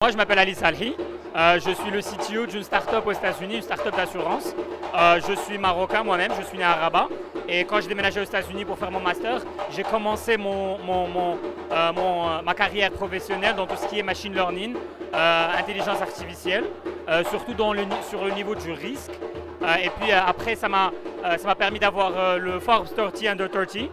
Moi, je m'appelle Ali Salhi. Je suis le CTO d'une start-up aux États-Unis, une start-up d'assurance. Je suis marocain moi-même, je suis né à Rabat. Et quand j'ai déménagé aux États-Unis pour faire mon master, j'ai commencé ma carrière professionnelle dans tout ce qui est machine learning, intelligence artificielle, surtout sur le niveau du risque. Et puis après, ça m'a permis d'avoir le Forbes 30 Under 30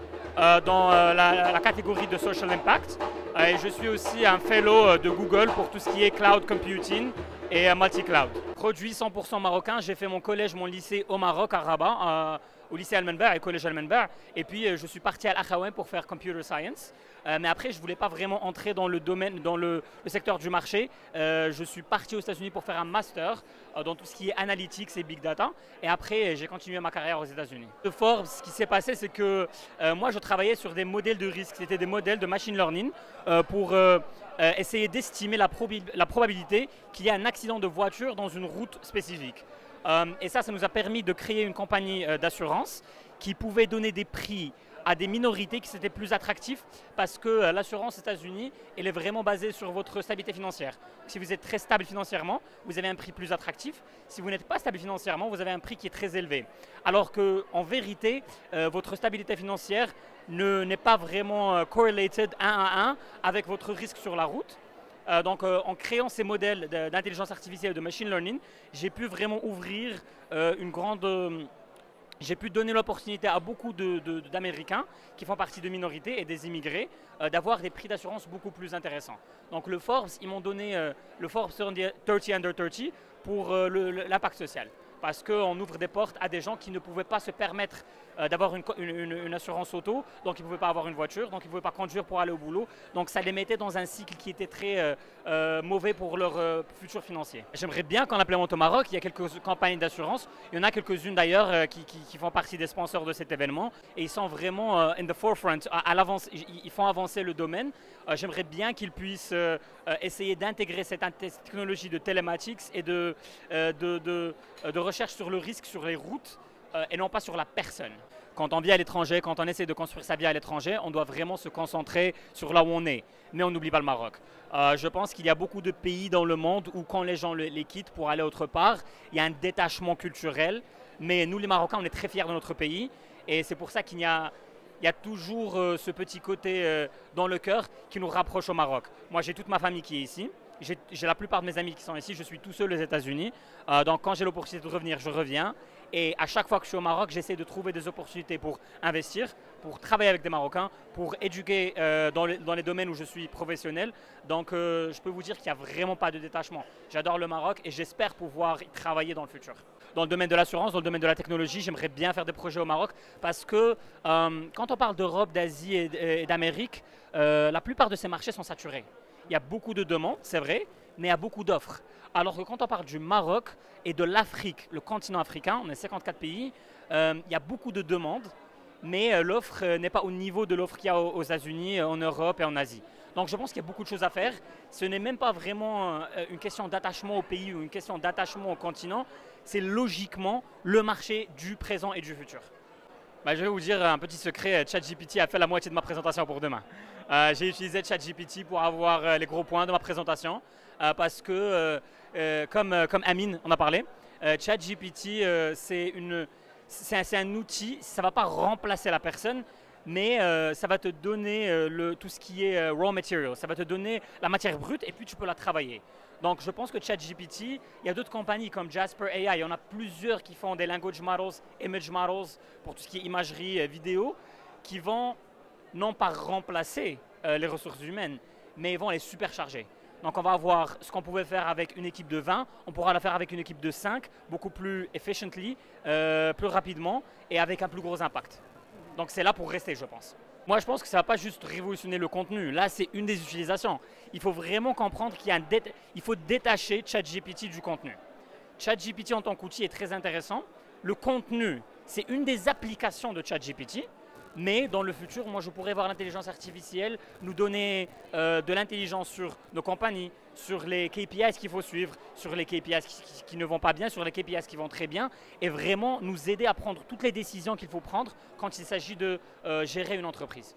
dans la catégorie de Social Impact. Et je suis aussi un fellow de Google pour tout ce qui est cloud computing et multi-cloud. Produit 100% marocain, j'ai fait mon collège, mon lycée au Maroc, à Rabat, au lycée Al-Menbar et collège Al-Menbar. Et puis je suis parti à Al-Akhawen pour faire computer science. Mais après, je ne voulais pas vraiment entrer dans le domaine, dans le secteur du marché. Je suis parti aux États-Unis pour faire un master dans tout ce qui est analytics et big data. Et après, j'ai continué ma carrière aux États-Unis. De Forbes, ce qui s'est passé, c'est que moi, je travaillais sur des modèles de risque. C'était des modèles de machine learning pour essayer d'estimer la probabilité qu'il y ait un accident de voiture dans une route spécifique. Et ça nous a permis de créer une compagnie d'assurance qui pouvait donner des prix à des minorités qui étaient plus attractifs parce que l'assurance aux États-Unis, elle est vraiment basée sur votre stabilité financière. Si vous êtes très stable financièrement, vous avez un prix plus attractif. Si vous n'êtes pas stable financièrement, vous avez un prix qui est très élevé. Alors qu'en vérité, votre stabilité financière n'est pas vraiment correlated 1 à 1 avec votre risque sur la route. Donc en créant ces modèles d'intelligence artificielle et de machine learning, j'ai pu vraiment ouvrir j'ai pu donner l'opportunité à beaucoup d'Américains qui font partie de minorités et des immigrés d'avoir des prix d'assurance beaucoup plus intéressants. Donc le Forbes, ils m'ont donné le Forbes 30 Under 30 pour l'impact social. Parce qu'on ouvre des portes à des gens qui ne pouvaient pas se permettre d'avoir une assurance auto, donc ils ne pouvaient pas avoir une voiture, donc ils ne pouvaient pas conduire pour aller au boulot. Donc ça les mettait dans un cycle qui était très mauvais pour leur futur financier. J'aimerais bien qu'on implémente au Maroc, il y a quelques campagnes d'assurance, il y en a quelques-unes d'ailleurs qui font partie des sponsors de cet événement et ils sont vraiment in the forefront, à l'avance, ils font avancer le domaine. J'aimerais bien qu'ils puissent essayer d'intégrer cette technologie de telematics et de recherche sur le risque sur les routes et non pas sur la personne. Quand on vit à l'étranger, quand on essaie de construire sa vie à l'étranger, on doit vraiment se concentrer sur là où on est. Mais on n'oublie pas le Maroc. Je pense qu'il y a beaucoup de pays dans le monde où quand les gens les quittent pour aller autre part, il y a un détachement culturel. Mais nous les Marocains, on est très fiers de notre pays. Et c'est pour ça qu'il y a toujours ce petit côté dans le cœur qui nous rapproche au Maroc. Moi, j'ai toute ma famille qui est ici. J'ai la plupart de mes amis qui sont ici. Je suis tout seul aux États-Unis. Donc, quand j'ai l'opportunité de revenir, je reviens. Et à chaque fois que je suis au Maroc, j'essaie de trouver des opportunités pour investir, pour travailler avec des Marocains, pour éduquer dans les domaines où je suis professionnel. Donc, je peux vous dire qu'il n'y a vraiment pas de détachement. J'adore le Maroc et j'espère pouvoir y travailler dans le futur. Dans le domaine de l'assurance, dans le domaine de la technologie, j'aimerais bien faire des projets au Maroc parce que quand on parle d'Europe, d'Asie et d'Amérique, la plupart de ces marchés sont saturés. Il y a beaucoup de demandes, c'est vrai, mais il y a beaucoup d'offres. Alors que quand on parle du Maroc et de l'Afrique, le continent africain, on est 54 pays, il y a beaucoup de demandes, mais l'offre n'est pas au niveau de l'offre qu'il y a aux États-Unis, en Europe et en Asie. Donc je pense qu'il y a beaucoup de choses à faire. Ce n'est même pas vraiment une question d'attachement au pays ou une question d'attachement au continent, c'est logiquement le marché du présent et du futur. Je vais vous dire un petit secret, ChatGPT a fait la moitié de ma présentation pour demain. J'ai utilisé ChatGPT pour avoir les gros points de ma présentation parce que, comme Amine en a parlé, ChatGPT c'est un outil, ça ne va pas remplacer la personne, mais ça va te donner tout ce qui est raw material, ça va te donner la matière brute et puis tu peux la travailler. Donc je pense que ChatGPT, il y a d'autres compagnies comme Jasper AI, il y en a plusieurs qui font des language models, image models, pour tout ce qui est imagerie, vidéo, qui vont non pas remplacer les ressources humaines, mais ils vont les supercharger. Donc on va avoir ce qu'on pouvait faire avec une équipe de 20, on pourra le faire avec une équipe de 5, beaucoup plus efficiently, plus rapidement et avec un plus gros impact. Donc c'est là pour rester, je pense. Moi, je pense que ça ne va pas juste révolutionner le contenu. Là, c'est une des utilisations. Il faut vraiment comprendre qu'il faut détacher ChatGPT du contenu. ChatGPT en tant qu'outil est très intéressant. Le contenu, c'est une des applications de ChatGPT. Mais dans le futur, moi, je pourrais voir l'intelligence artificielle nous donner de l'intelligence sur nos compagnies, sur les KPIs qu'il faut suivre, sur les KPIs qui ne vont pas bien, sur les KPIs qui vont très bien, et vraiment nous aider à prendre toutes les décisions qu'il faut prendre quand il s'agit de gérer une entreprise.